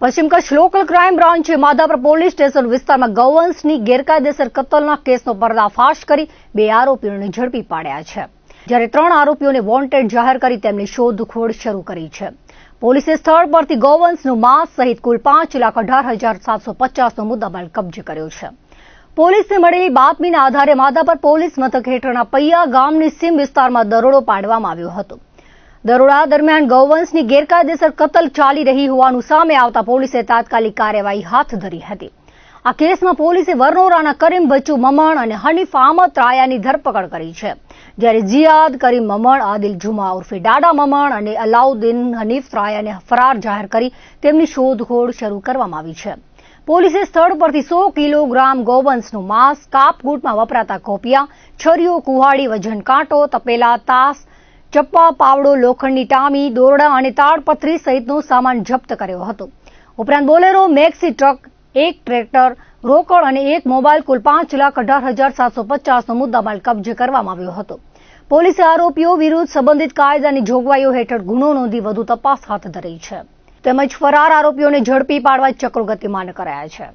પશ્ચિમ Kutch local crime બ્રાન્ચે Madhapar police station વિસ્તારમાં ગૌવંશની ગેરકાયદેસર કતલના કેસનો પર્દાફાશ કરી 2 આરોપીઓને ઝડપી પાડ્યા છે, જ્યારે 3 આરોપીઓને વોન્ટેડ જાહેર કરી તેમની શોધખોળ શરૂ કરી છે. પોલીસે સ્થળ પરથી ગૌવંશનું માંસ સહિત કુલ 5,18,750નો મુદ્દામાલ કબજે કર્યો છે. પોલીસને મળેલી બાતમીના આધારે માધાપર પોલીસ મથક હેઠળના પૈયા ગામની સીમ વિસ્તારમાં દરોડો પાડવામાં આવ્યો હતો. દરોડા દરમિયાન ગૌવંશની ગેરકાયદેસર કતલ ચાલી રહી હોવાનું સામે આવતા પોલીસે તાત્કાલિક કાર્યવાહી હાથ ધરી હતી. આ કેસમાં પોલીસે વરનોરાના કરીમ બચ્ચુ મમણ અને હનીફ અહમદ રાયાની ધરપકડ કરી છે, જ્યારે જિયાદ કરીમ મમણ, આદિલ જુમા ઉર્ફે ડાડા મમણ અને અલાઉદ્દીન હનીફ રાયાને ફરાર જાહેર કરી તેમની શોધખોળ શરૂ કરવામાં આવી છે. પોલીસે સ્થળ પરથી 100 કિલોગ્રામ ગૌવંશનું માંસ, કાપકૂટમાં વપરાતા કોપિયા, છરીઓ, કુહાડી, વજન કાંટો, તપેલા, તાસ, ચપ્પા, પાવડો, લોખંડની ટામી, દોરડા અને તાડપત્રી સહિતનો સામાન જપ્ત કર્યો હતો. ઉપરાંત બોલેરો, મેક્સી ટ્રક, 1 ટ્રેક્ટર, રોકડ અને 1 મોબાઈલ કુલ 5,18,750નો મુદ્દામાલ કબજે કરવામાં આવ્યો હતો. પોલીસે આરોપીઓ વિરુદ્ધ સંબંધિત કાયદાની જોગવાઈઓ હેઠળ ગુનો નોંધી વધુ તપાસ હાથ ધરી છે, તેમજ ફરાર આરોપીઓને ઝડપી પાડવા ચક્રો ગતિમાન કરાયા છે.